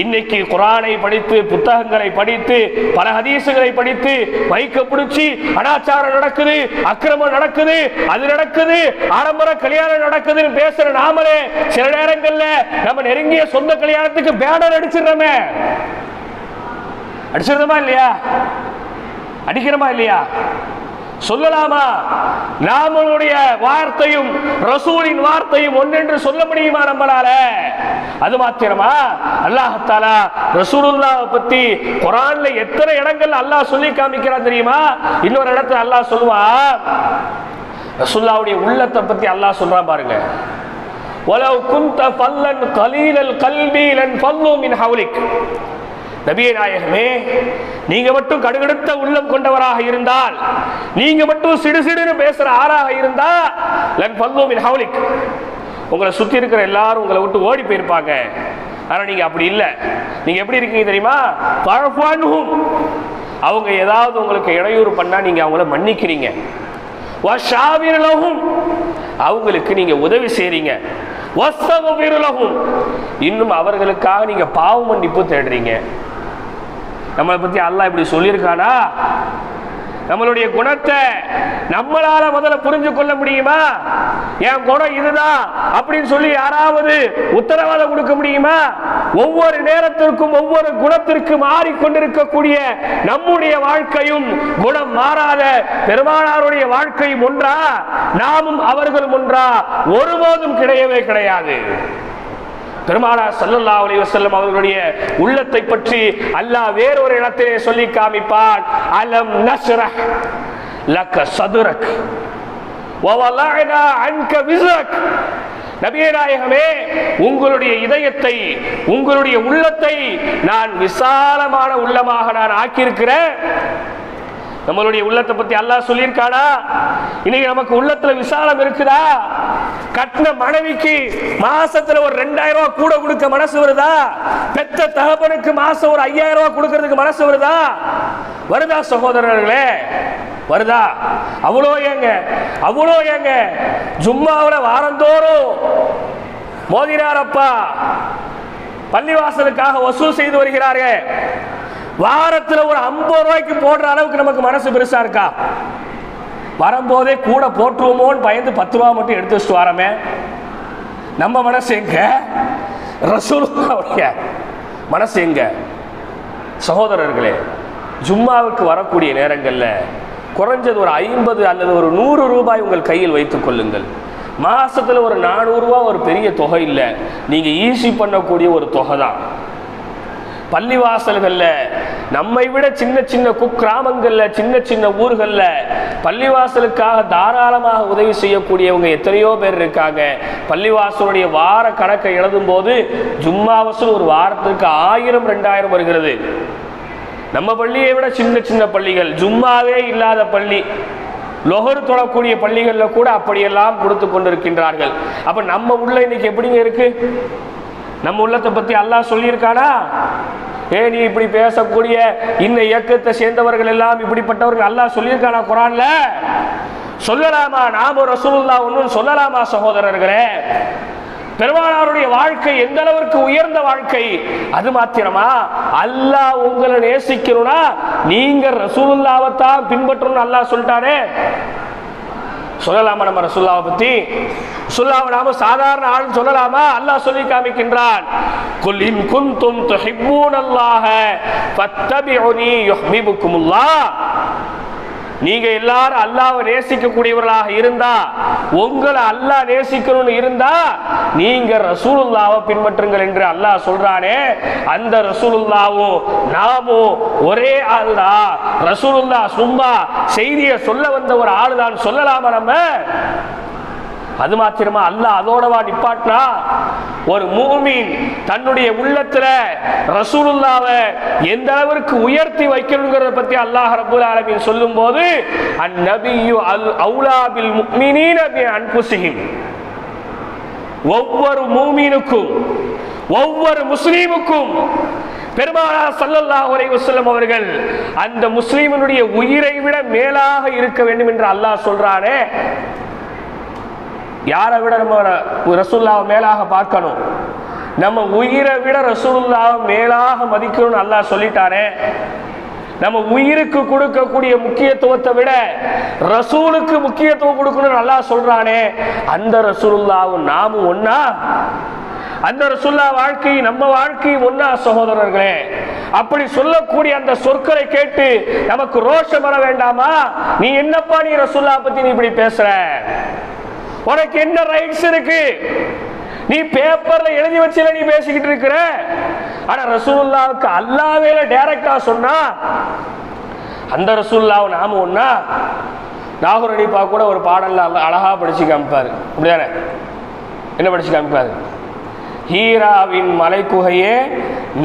இன்னைக்கு குர்ஆனை படித்து, புத்தகங்களை படித்து, பல ஹதீசுகளை படித்து மைக்க பிடிச்சி அனாச்சாரம் நடக்குது, அக்கிரமம் நடக்குது, அது நடக்குது, ஆடம்பர கல்யாணம் நடக்குதுன்னு பேசுற நாமளே சில நேரங்கள்ல நம்ம நெருங்கிய சொந்த கல்யாணத்துக்கு பேனர் அடிச்சிடறோமே. அடிச்சிருந்தோமா இல்லையா? அடிக்கிறோமா இல்லையா? சொல்லலாமா? நாமளுடைய வார்த்தையும் ரசூலின் வார்த்தையும் ஒன்றென்று சொல்ல முடியுமா நம்மளால? அது மாத்திரமா, அல்லாஹ் தஆலா ரசூலுல்லாஹ் பத்தி குர்ஆன்ல எத்தனை இடங்கள் அல்லாஹ் சொல்லி காமிக்கிறான் தெரியுமா? இன்னொரு இடத்துல அல்லாஹ் சொல்வான், ரசூலுல்லாஹ்வுடைய உள்ளத்தை பத்தி அல்லாஹ் சொல்றான் பாருங்க. வலவ் குன்த ஃபல்லன் கலீலல் கல்பி லன் ஃபல்லு மின் ஹவ்லிக், நபியே நாயகமே, நீங்க மட்டும் கடுகடுத்த உள்ளம் கொண்டவராக இருந்தால், நீங்க மட்டும் சிடுசிடுன்னு பேசுற ஆளாக இருந்தா, லன் ஃபல்லு மின் ஹவ்லிக், உங்களை சுத்தி இருக்கிற எல்லாரும் உங்களை விட்டு ஓடி போயிருப்பாங்க. ஆனா நீங்க அப்படி இல்லை. நீங்க எப்படி இருக்கீங்க தெரியுமா? ஃபஅஃபுஅன்ஹும், அவங்க ஏதாவது உங்களுக்கு இடையூறு பண்ணா நீங்க அவங்கள மன்னிக்கிறீங்க. வஷாவிர் லஹும், அவங்களுக்கு நீங்க உதவி செய்றீங்க. வஸ்தக்ஃபிர் லஹும், இன்னும் அவர்களுக்காக நீங்க பாவ மன்னிப்பு தேடுறீங்க. நம்மளை பத்தி அல்லாஹ் இப்படி சொல்லியிருக்கானா? நம்மளுடைய குணத்தை நம்மளால முதல்ல புரிஞ்சு கொள்ள முடியுமா? என் குணம் இதுதான் அப்படின்னு சொல்லி யாராவது உத்தரவாதம் கொடுக்க முடியுமா? ஒவ்வொரு நேரத்திற்கும் ஒவ்வொரு குணத்திற்கு மாறிக்கொண்டிருக்கக்கூடிய நம்முடைய வாழ்க்கையும் குணம் மாறாத பெருமானாருடைய வாழ்க்கையும் ஒன்றா? நாமும் அவர்களும் ஒன்றா? ஒருபோதும் கிடையவே கிடையாது. பெருமானார் ஸல்லல்லாஹு அலைஹி வஸல்லம் அவர்களுடைய உள்ளத்தை பற்றி அல்லாஹ் வேறொரு இடத்திலே சொல்லி காமிப்பான். அலம் நஸ்ரஹ் லக சதுரக் வ வலஅனா அன்க விஸ்ரக், நபியே நாயகமே, உங்களுடைய இதயத்தை, உங்களுடைய உள்ளத்தை நான் விசாலமான உள்ளமாக நான் ஆக்கியிருக்கிறேன். நம்மளுடைய உள்ளத்தை பத்தி அல்லாஹ் சொல்லியிருக்கானா? இன்னைக்கு நமக்கு உள்ளத்துல விசாலம் இருக்குதா? கட்டின மனைவிக்கு மாசத்துல ஒரு 2000 ரூபாய் கூட கொடுக்க மனசு வருதா? பெத்த தகப்பனுக்கு மாசம் ஒரு 5000 ரூபாய் கொடுக்கிறதுக்கு மனசு வருதா? வருதா சகோதரர்களே? வருதா? அவ்வளோ ஏங்க, அவ்வளோ ஏங்க. ஜும்மாவுல வாரந்தோறும் மோதினார் அப்பா பள்ளிவாசலுக்காக வசூல் செய்து வருகிறார்கள். வாரத்தில் ஒரு 50 ரூபாய்க்கு போடுற அளவுக்கு நமக்கு மனசு பெருசா இருக்கா? வரும்போதே கூட போட்டுருவோமோன்னு பயந்து 10 ரூபா மட்டும் எடுத்து வச்சுட்டு வரமே. நம்ம மனசு எங்க? ரசூலுல்லாஹ்வுடைய மனசு எங்க? சகோதரர்களே, ஜும்மாவுக்கு வரக்கூடிய நேரங்கள்ல குறைஞ்சது ஒரு 50 அல்லது ஒரு 100 ரூபாய் உங்கள் கையில் வைத்துக் கொள்ளுங்கள். மாசத்துல ஒரு 400 ரூபாய் ஒரு பெரிய தொகை இல்லை, நீங்க ஈஸி பண்ணக்கூடிய ஒரு தொகை தான். பள்ளிவாசல்கள்ல நம்மை விட சின்ன சின்ன குக்கிராமங்கள்ல, சின்ன சின்ன ஊர்கள்ல பள்ளிவாசலுக்காக தாராளமாக உதவி செய்யக்கூடியவங்க எத்தனையோ பேர் இருக்காங்க. பள்ளிவாசலுடைய வார கணக்கை எழுதும் போது ஜும்மா வசூல் ஒரு வாரத்திற்கு 1000 2000 வருகிறது. நம்ம பள்ளியை விட சின்ன சின்ன பள்ளிகள், ஜும்மாவே இல்லாத பள்ளி, லொஹர் தொழக்கூடிய பள்ளிகள்ல கூட அப்படியெல்லாம் கொடுத்து கொண்டிருக்கின்றார்கள். அப்ப நம்ம உள்ள இன்னைக்கு எப்படிங்க இருக்கு? நம்ம உள்ளத்தை பத்தி அல்லாஹ் சொல்லியிருக்கானா? நீ இப்படி பேசக்கூடிய இந்த இயக்கத்தை சேர்ந்தவர்கள் எல்லாம் இப்படிப்பட்டவர்கள் அல்லாஹ் சொல்லியிருக்கானா குர்ஆன்ல? சொல்லலாமா? நாம ரசூலுல்லாஹ் ஒன்னும் சொல்லலாமா சகோதரர்களே? பெருமானாருடைய வாழ்க்கை எந்த அளவிற்கு உயர்ந்த வாழ்க்கை! அது மாத்திரமா, அல்லாஹ் உங்களை நேசிக்கணும்னா நீங்க ரசூலுல்லாஹ்வை தான் பின்பற்றணும்னு அல்லாஹ் சொல்லிட்டானே. சொல்லலாமா நம்ம ரசூலுல்லாஹ்வை பத்தி? ரசூலுல்லாஹ்வை நாம சாதாரண ஆள் சொல்லலாமா? அல்லாஹ் சொல்லி காமிக்கின்றான், குல் இன் குன்தும் துஹிப்பூனல்லாஹ ஃபத்தபிஉனி யுஹ்பிபுக்குமுல்லாஹ். நீங்க எல்லாரும் அல்லாஹ்வை நேசிக்கக்கூடியவர்களாக இருந்தா, உங்களை அல்லாஹ் நேசிக்கணும்னு இருந்தா நீங்க ரசூலுல்லாஹ்வை பின்பற்றுங்கள் என்று அல்லாஹ் சொல்றானே, அந்த ரசூலுல்லாஹ்வும் நாமும் ஒரே ஆள் தான். ரசூலுல்லாஹ் சும்மா செய்தியை சொல்ல வந்த ஒரு ஆளு தான் சொல்லலாமா நம்ம? அது மாத்திரமா அல்லாஹ் அதோடவா நிப்பாட்டினா? ஒரு மூமின் தன்னுடைய உள்ளத்துல ரசூலுல்லாஹ்வை எந்த அளவிற்கு உயர்த்தி வைக்கணும்ங்கறத பத்தி அல்லாஹ் ரப்பல் ஆலமீன் சொல்லும்போது, அன்-நபியு அவுலா பில் முஃமினீன பி அன்ஃபுஸிஹிம், ஒவ்வொரு மூமினுக்கும் ஒவ்வொரு முஸ்லிமுக்கும் பெருமானார் ஸல்லல்லாஹு அலைஹி வஸல்லம் அவர்கள் அந்த முஸ்லிமினுடைய உயிரை விட மேலாக இருக்க வேண்டும் என்று அல்லாஹ் சொல்றானே. யாரை விட நம்ம ரசூலுல்லாஹ்வை மேலாக பார்க்கணும்? நம்ம உயிரை விட ரசூலுல்லாஹ்வை மேலாக மதிக்கணும்னு அல்லாஹ் சொல்லிட்டானே. நம்ம உயிருக்கு கொடுக்கக்கூடிய முக்கியத்துவத்தை விட ரசூலுக்கு முக்கியத்துவம் கொடுக்கணும்னு அல்லாஹ் சொல்றானே. அந்த ரசூலுல்லாஹ்வும் நாமும் ஒன்னா? அந்த ரசூலுல்லாஹ் வாழ்க்கை நம்ம வாழ்க்கை ஒன்னா சகோதரர்களே? அப்படி சொல்லக்கூடிய அந்த சொற்களை கேட்டு நமக்கு ரோஷம் வர வேண்டாமா? நீ என்னப்பா நீ ரசூலுல்லாஹ் பத்தி நீ இப்படி பேசுற? உனக்கு என்ன ரைட்ஸ் இருக்கு? நீ பேப்பர்ல எழுதி வச்சுல நீ பேசிக்கிட்டு இருக்கிற. ஆனா ரசூலுல்லாஹ்வுக்கு அல்லாஹ்வே டைரக்டா சொன்னா அந்த ரசூலுல்லாஹ் நாம ஒன்னா? நாகூர் அடிப்பா கூட ஒரு பாடல்ல அழகா படிச்சு காமிப்பாரு. அப்படிதானே? என்ன படிச்சு காமிப்பாரு? ஹீராவின் மலைக்குகையே,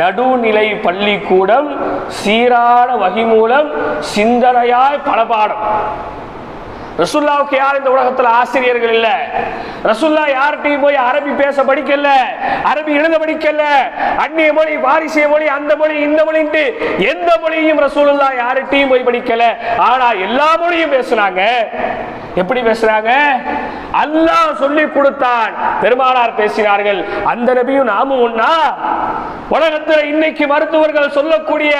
நடுநிலை பள்ளிக்கூடம், சீரான வகி மூலம் சிந்தனையாய் பல பாடம். ரசூலுல்லாஹ்வுக்கு யார் இந்த உலகத்துல ஆசிரியர்கள் இல்ல. ரசூலுல்லாஹ் யார்கிட்டையும் போய் அரபி பேச படிக்கல, அரபி எழுத படிக்கல. அந்நிய மொழி, பாரிசிய மொழி, அந்த மொழி இந்த மொழின்ட்டு எந்த மொழியும் ரசூலுல்லாஹ் யார்கிட்டையும் போய் படிக்கல. ஆனா எல்லா மொழியும் பேசுனாங்க. எப்படி பேசுறாங்க? அல்லாஹ் சொல்லி கொடுத்தான், பெருமானார் பேசினார்கள். அந்த நபியும் நாமும் ஒன்னா? உலகத்தில் இன்னைக்கு மருத்துவர்கள் சொல்லக்கூடிய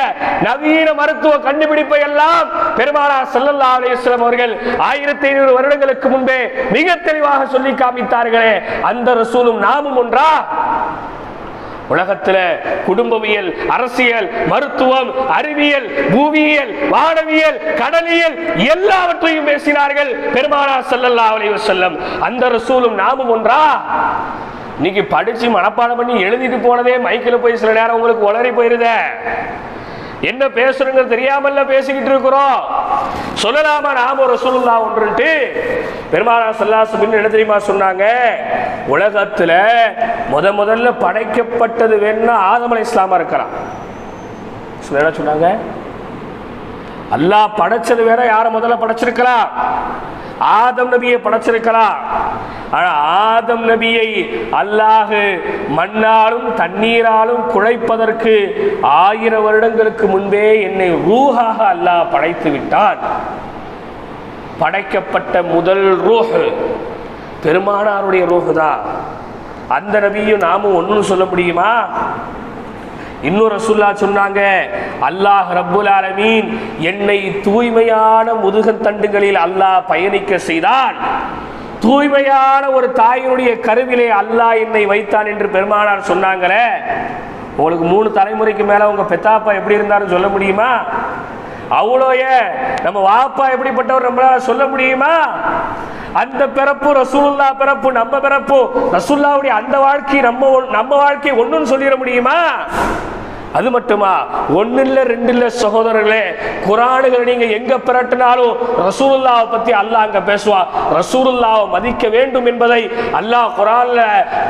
நவீன மருத்துவ கண்டுபிடிப்பை எல்லாம் பெருமானார் ஸல்லல்லாஹு அலைஹி வஸல்லம் அவர்கள் 1500 வருடங்களுக்கு முன்பே மிக தெளிவாக சொல்லி காமித்தார்களே. அந்த ரசூலும் நாமும் ஒன்றா? உலகத்தில் குடும்பவியல், அரசியல், மருத்துவம், அறிவியல், பூவியல், வானவியல், கடலியல் எல்லாவற்றையும் பேசினார்கள் பெருமானார் ஸல்லல்லாஹு அலைஹி வஸல்லம். அந்த ரசூலும் நாமும் ஒன்றா? இன்னைக்கு படிச்சு மனப்பாடம் பண்ணி எழுதிட்டு போனதே மைக்கில் போய் சில நேரம் உங்களுக்கு உளறி போயிருத. என்ன பேசுறங்க தெரியாமல்ல பேசிக்கிட்டு இருக்கிறோம். சொல்லலாமா நாம ரசூலுல்லாஹ் ஒன்றுட்டு? பெருமானார் ஸல்லல்லாஹு அலைஹி வஸல்லம் என்ன தெரியுமா சொன்னாங்க? உலகத்துல முதல்ல படைக்கப்பட்டது வேணும்னா ஆதம் அலைஹிஸ்ஸலாமா இருக்கலாம். என்ன சொன்னாங்க? அல்லாஹ் படைச்சது வேற, யார முதல்ல படைச்சிருக்கலாம்? ஆதம் நபியை படைச்சிருக்கலாம். ஆனா ஆதம் நபியை அல்லாஹ் மண்ணாலும் தண்ணீராலும் குழைப்பதற்கு 1000 வருடங்களுக்கு முன்பே என்னை ரூஹாக அல்லாஹ் படைத்து விட்டான். படைக்கப்பட்ட முதல் ரூஹ் பெருமானாருடைய ரூஹ் தான். அந்த நபியும் நாமும் ஒன்னும் சொல்ல முடியுமா? இன்னொரு ரசூலுல்லாஹ் சொன்னாங்க, அல்லாஹ் ரப்புல் ஆலமீன் என்னை தூய்மையான முதுகத்தண்டுகளில் அல்லாஹ் பயணிக்க செய்தான். தூய்மையான ஒரு தாயினுடைய கருவிலே அல்லாஹ் என்னை வைத்தான் என்று பெருமானார் சொன்னாங்களே. உங்களுக்கு 3 தலைமுறைக்கு மேல உங்க பெத்தாப்பா எப்படி இருந்தாருன்னு சொல்ல முடியுமா? அவ்வளோய நம்ம வாப்பா எப்படிப்பட்டவர் நம்மளால சொல்ல முடியுமா? அந்த பிறப்பு ரசூலுல்லாஹ் பிறப்பு, நம்ம பிறப்பு ரசூலுல்லாஹ்வுடைய அந்த வாழ்க்கை நம்ம வாழ்க்கை ஒண்ணுன்னு சொல்லிட முடியுமா? அது மட்டுமா? 1 இல்ல 2 இல்ல சகோதரர்களே, குர்ஆன்களை நீங்க எங்க பிரட்டினாலும் ரசூலுல்லாஹ் பத்தி அல்லாஹ் அங்க பேசுவான். ரசூலுல்லாஹ் மதிக்க வேண்டும் என்பதை அல்லாஹ் குர்ஆன்ல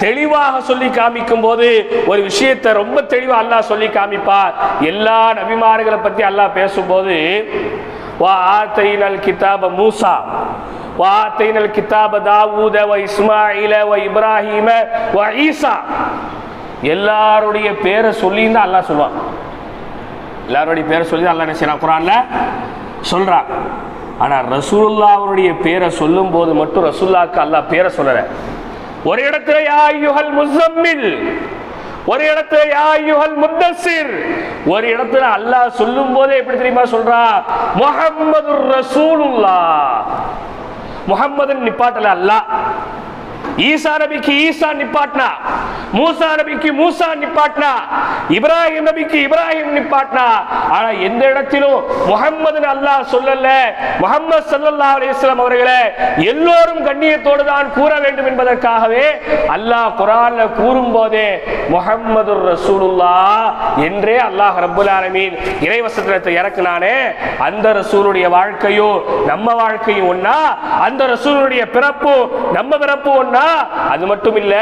தெளிவாக சொல்லி காமிக்கும் போது ஒரு விஷயத்தை ரொம்ப தெளிவா அல்லாஹ் சொல்லி காமிப்பார். எல்லா நபிமார்களை பத்தி அல்லாஹ் பேசும்போது வா ஆதைனல் கிதாப மூசா வா ஆதைனல் கிதாப தாவூத வ இஸ்மாஈல வ இப்ராஹீம வ ஈசா, எல்லாருடைய பேரை சொல்லி தான் அல்லாஹ் சொல்லுவான். எல்லாருடைய பேரை சொல்லி அல்லாஹ் என்ன செய்யறான்? குர்ஆன்ல சொல்றான். ஆனா ரசூலுல்லாஹ்வுடைய பேரை சொல்லும் போது மட்டும் ரசூலுல்லாஹ்க்கு அல்லாஹ் பேரை சொல்லல. ஒரு இடத்துல யா அய்யுஹல் முஸம்மில், ஒரு இடத்துல யா அய்யுஹல் முத்தஸிர், ஒரு இடத்துல அல்லாஹ் சொல்லும் போதே எப்படி தெரியுமா சொல்றா? முஹம்மதுர் ரசூலுல்லாஹ். முஹம்மதுன்னு நிப்பாட்டல அல்லாஹ். ஈசா நபிக்கு ஈசா நிப்பாட்டினா, மூசா நபிக்கு மூசா நிப்பாட்டினா, இப்ராஹிம் நபிக்கு இப்ராஹிம் நிப்பாட்டினா. ஆனா எந்த இடத்திலும் முஹம்மது அல்லாஹ் சொல்லல. முஹம்மது ஸல்லல்லாஹு அலைஹி வஸல்லம் அவர்களை எல்லோரும் கண்ணியத்தோடு தான் கூற வேண்டும் என்பதற்காகவே அல்லாஹ் குர்ஆன்ல கூறும் போதே முஹம்மதுர் ரசூலுல்லாஹ் என்றே அல்லாஹ் ரப்பல் ஆலமீன் இறைவசனத்தை இறக்குனானே. அந்த ரசூலுடைய வாழ்க்கையோ நம்ம வாழ்க்கையும் ஒண்ணா, அந்த ரசூலுடைய பிறப்பு நம்ம பிறப்பு ஒண்ணா. அது மட்டும் இல்ல,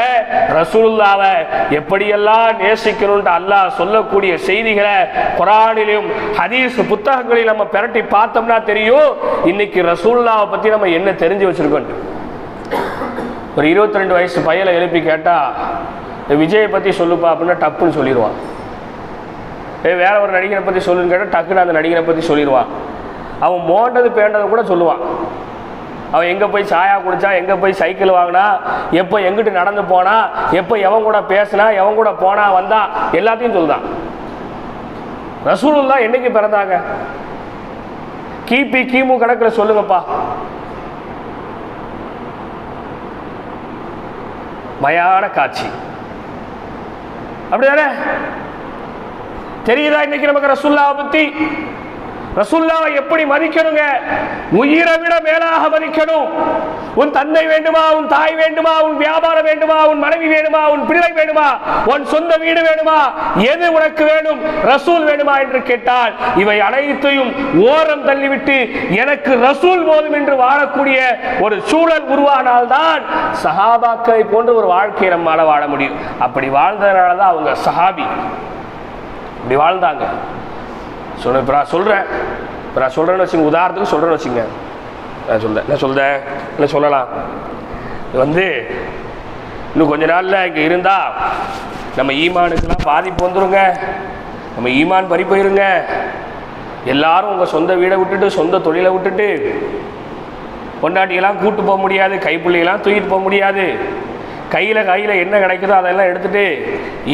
ரசூலுல்லாஹ்வை எப்படியெல்லாம் நேசிக்கணும்னு அல்லாஹ் சொல்லக்கூடிய செய்திகளை குர்ஆனிலும் ஹதீஸ் புத்தகங்களில் நம்ம பிரட்டி பார்த்தோம்னா தெரியும் இன்னைக்கு ரசூலுல்லாஹ்வை பத்தி நம்ம என்ன தெரிஞ்சு வச்சிருக்கோம். ஒரு 22 வயசு பையலை எழுப்பி கேட்டா விஜயை பத்தி சொல்லுப்பா அப்படின்னா டப்புன்னு சொல்லிடுவான். வேற ஒரு நடிகரை பத்தி சொல்லுன்னு கேட்டா டக்குன்னு அந்த நடிகரை பத்தி சொல்லிடுவான். அவன் மோண்டது பேண்டது கூட சொல்லுவான். அவன் எங்கே போய் சாயா குடித்தான், எங்கே போய் சைக்கிள் வாங்கினா, எப்போ எங்கிட்டு நடந்து போனா, எப்போ எவன் கூட பேசினா, எவன் கூட போனா வந்தான், எல்லாத்தையும் சொல்லுதான். ரசூலுல்லாஹ் என்னைக்கு பிறந்தாங்க? கிபி கிமு கணக்கில் சொல்லுங்கப்பா. மயான காட்சி அப்படிதானே? தெரியுதா இன்னைக்கு நமக்கு ரசூலுல்லாஹ் பத்தி? ரசூலுல்லாஹ் எப்படி மதிக்கணுங்க? உயிரை விட மேலாக மதிக்கணும். உன் தந்தை வேண்டுமா, உன் தாய் வேண்டுமா, உன் வியாபாரம் வேண்டுமா, உன் மனைவி வேண்டுமா, உன் பிள்ளை வேண்டுமா, உன் சொந்த வீடு வேண்டுமா, எது உனக்கு வேணும்? ரசூல் வேண்டுமா என்று கேட்டால் இவை அனைத்தையும் ஓரம் தள்ளிவிட்டு எனக்கு ரசூல் போதும் என்று வாழக்கூடிய ஒரு சூழல் உருவானால்தான் சஹாபாக்களை போன்ற ஒரு வாழ்க்கையை நம்மால வாழ முடியும். அப்படி வாழ்ந்ததுனாலதான் அவங்க சஹாபி. அப்படி வாழ்ந்தாங்க. சொல்றேன்னு வச்சுங்க, உதாரணத்துக்கு சொல்றேன்னு வச்சுங்க, என்ன சொல்லலாம், இன்னும் கொஞ்ச நாள்ல இங்க இருந்தா நம்ம ஈமானுக்கெல்லாம் பாதிப்பு வந்துருங்க, நம்ம ஈமான் பறி போயிருங்க. எல்லாரும் உங்க சொந்த வீடை விட்டுட்டு, சொந்த தொழிலை விட்டுட்டு, பொண்டாட்டியெல்லாம் கூட்டு போக முடியாது, கைப்பிள்ளையெல்லாம் தூக்கிட்டு போக முடியாது, கையில் என்ன கிடைக்குதோ அதெல்லாம் எடுத்துட்டு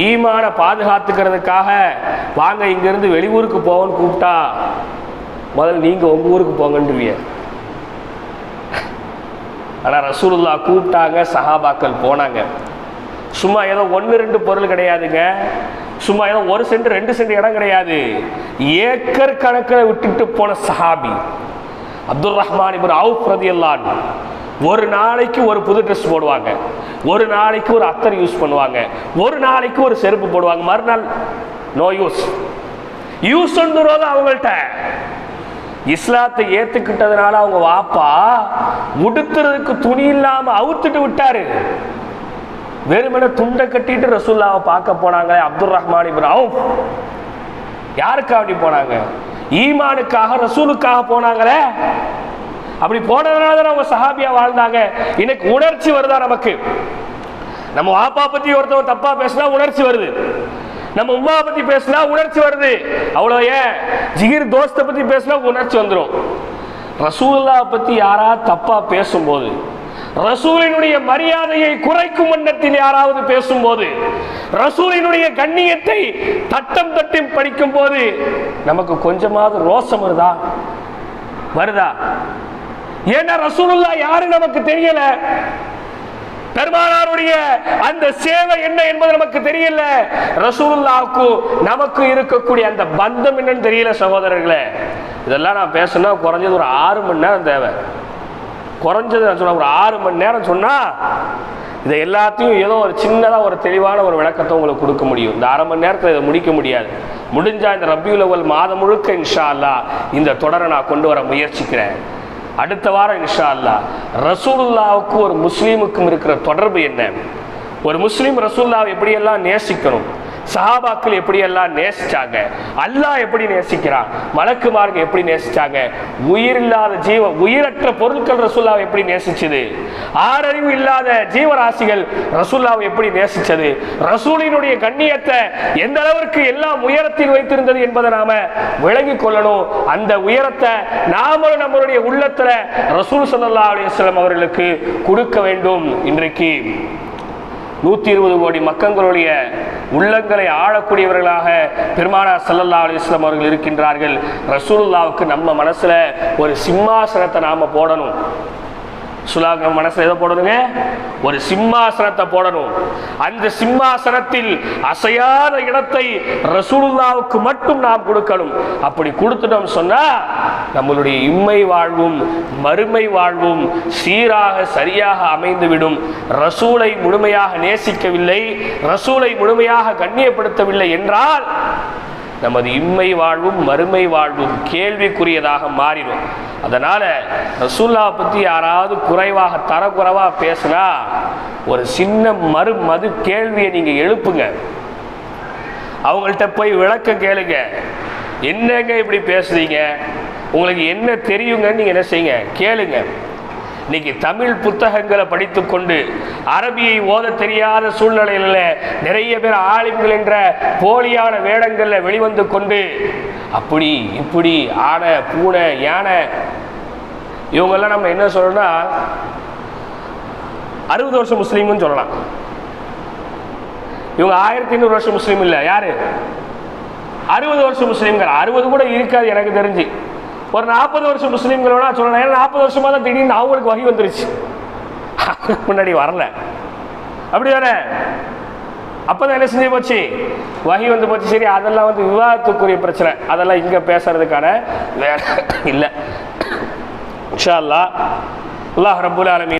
ஈமான பாதுகாத்துக்கிறதுக்காக வாங்க இங்கிருந்து வெளியூருக்கு போவோன்னு கூப்பிட்டா முதல்ல நீங்க உங்க ஊருக்கு போங்கன்றீங்க. ஆனா ரசூலுல்லாஹ் கூப்பிட்டாங்க, சஹாபாக்கள் போனாங்க. சும்மா ஏதோ 1-2 பொருள் கிடையாதுங்க, சும்மா ஏதோ 1 சென்ட் 2 சென்ட் இடம் கிடையாது, ஏக்கர் கணக்கில் விட்டுட்டு போன சஹாபி அப்துல் ரஹ்மான் இப்னு அவுஃப் ரலியல்லாஹு அன்ஹு. ஒரு நாளைக்கு ஒரு புது ட்ரெஸ் போடுவாங்க, ஒரு நாளைக்கு ஒரு அத்தர் யூஸ் பண்ணுவாங்க, ஒரு நாளைக்கு ஒரு செருப்பு போடுவாங்க, மறுநாள் நோ யூஸ். யூஸ் அவங்கள்ட்ட இஸ்லாத்தை ஏத்துக்கிட்டதுனால அவங்க வாப்பா உடுத்துறதுக்கு துணி இல்லாம அவுத்துட்டு விட்டாரு. வெறுமனே துண்டை கட்டிட்டு ரசூலுல்லாஹ்வை பார்க்க போனாங்க அப்துல் ரஹ்மான் இப்னு அவுஃப். யாருக்காக அப்படி போனாங்க? ஈமானுக்காக, ரசூலுக்காக போனாங்களே. அப்படி போனதுனால தான் அவங்க சஹாபியா வாழ்ந்தாங்க. இன்னைக்கு உணர்ச்சி வருதா நமக்கு? நம்ம வாப்பா பத்தி ஒருத்தவங்க தப்பா பேசினா உணர்ச்சி வருது, நம்ம உம்மா பத்தி பேசினா உணர்ச்சி வருது. அவ்வளோ ஏன் ஜிகிர் தோஸ்த பத்தி பேசினா உணர்ச்சி வந்துடும். ரசூலுல்லாஹ் பத்தி யாராவது தப்பா பேசும்போது, ரசூலினுடைய மரியாதையை குறைக்கும் வண்ணத்தில் யாராவது பேசும்போது, ரசூலினுடைய கண்ணியத்தை தட்டம் தட்டம் படிக்கும் போது நமக்கு கொஞ்சமாவது ரோசம் வருதா? ஏன்னா ரசூலுல்லாஹ் யாரு நமக்கு தெரியல, பெருமானாருடைய அந்த சேவை என்ன என்பது நமக்கு தெரியல, ரசூலுல்லாஹ்வுக்கு நமக்கு இருக்கக்கூடிய அந்த பந்தம் என்னன்னு தெரியல. சகோதரர்களே, இதெல்லாம் நான் பேசணும்னா குறைஞ்சது ஒரு 6 மணி நேரம் தேவை. குறைஞ்சது நான் சொன்ன ஒரு 6 மணி நேரம் சொன்னா இதை எல்லாத்தையும் ஏதோ ஒரு சின்னதாக ஒரு தெளிவான ஒரு விளக்கத்தை உங்களுக்கு கொடுக்க முடியும். இந்த 1/2 மணி நேரத்தில் இதை முடிக்க முடியாது. முடிஞ்சா இந்த ரபியுல் அவ்வல் மாதம் முழுக்க இன்ஷா அல்லாஹ் இந்த தொடரை நான் கொண்டு வர முயற்சிக்கிறேன். அடுத்த வாரம் இன்ஷா அல்லாஹ் ரசூலுல்லாஹ்வுக்கு ஒரு முஸ்லீமுக்கும் இருக்கிற தொடர்பு என்ன, ஒரு முஸ்லீம் ரசூலுல்லாஹ்வை எப்படியெல்லாம் நேசிக்கணும், சஹாபாக்கள் எப்படியெல்லாம் நேசிச்சாங்க, அல்லாஹ் எப்படி நேசிக்கிறான், மலக்குமார்கள் எப்படி நேசிச்சாங்க, உயிரில்லாத உயிரற்ற பொருட்கள் ரசூலுல்லாஹ்வை எப்படி நேசிச்சது, ஆறறிவு இல்லாத ஜீவராசிகள் ரசூலுல்லாஹ்வை எப்படி நேசிச்சது, ரசூலினுடைய கண்ணியத்தை எந்த அளவிற்கு எல்லாம் உயரத்தில் வைத்திருந்தது என்பதை நாம விளங்கிக் கொள்ளணும். அந்த உயரத்தை நாமளும் நம்மளுடைய உள்ளத்துல ரசூல் ஸல்லல்லாஹு அலைஹி வஸல்லம் அவர்களுக்கு கொடுக்க வேண்டும். இன்றைக்கு 120 கோடி மக்களுடைய உள்ளங்களை ஆளக்கூடியவர்களாக பெருமானார் ஸல்லல்லாஹு அலைஹி வஸல்லம் அவர்கள் இருக்கின்றார்கள். ரசூலுல்லாஹ்வுக்கு நம்ம மனசுல ஒரு சிம்மாசனத்தை நாம போடணும். சுலாங்க மனசுல எதை போடணுங்க? ஒரு சிம்மாசனத்தை போடணும். அந்த சிம்மாசனத்தில் அசையாத இடத்தை ரசூலுல்லாவுக்கு மட்டும் நாம் கொடுக்கணும். அப்படி கொடுத்துட்டோம் சொன்னா நம்மளுடைய இம்மை வாழ்வும் மறுமை வாழ்வும் சீராக சரியாக அமைந்துவிடும். ரசூலை முழுமையாக நேசிக்கவில்லை, ரசூலை முழுமையாக கண்ணியப்படுத்தவில்லை என்றால் நமது இம்மை வாழ்வும் மறுமை வாழ்வும் கேள்விக்குரியதாக மாறிடும். அதனால ரசூலுல்லாஹ் பற்றி யாராவது குறைவாக தரக்குறைவாக பேசினா ஒரு சின்ன மது கேள்வியை நீங்க எழுப்புங்க. அவங்கள்ட்ட போய் விளக்கம் கேளுங்க. என்னங்க இப்படி பேசுறீங்க, உங்களுக்கு என்ன தெரியுங்கன்னு நீங்க என்ன செய்யுங்க, கேளுங்க. இன்னைக்கு தமிழ் புத்தகங்களை படித்துக்கொண்டு அரபியை ஓத தெரியாத சூழ்நிலையில நிறைய பேர் ஆலிம்கள் என்ற போலியான வேடங்கள்ல வெளிவந்து கொண்டு அப்படி இப்படி ஆனை பூனை யானை இவங்கெல்லாம் நம்ம என்ன சொல்லணும்னா 60 வருஷம் முஸ்லீம்னு சொல்லலாம். இவங்க 1500 வருஷம் முஸ்லீம் இல்லை. யாரு 60 வருஷம் முஸ்லீம்கள்? 60 கூட இருக்காது எனக்கு தெரிஞ்சு. ஒரு 40 வருஷம் முஸ்லீம்களோட சொல்லலாம். ஏன்னா 40 வருஷமா தான் திடீர்னு அவங்களுக்கு வகை வந்துருச்சு, முன்னாடி வரல. அப்படி தானே? அப்பதான் என்ன செஞ்சு போச்சு, வகை வந்து போச்சு. சரி, அதெல்லாம் வந்து விவாதத்துக்குரிய பிரச்சனை, அதெல்லாம் இங்க பேசுறதுக்கான வேலை இல்லை. இன்ஷா அல்லாஹ். அல்லாஹ் ரப்பல் ஆலமீன்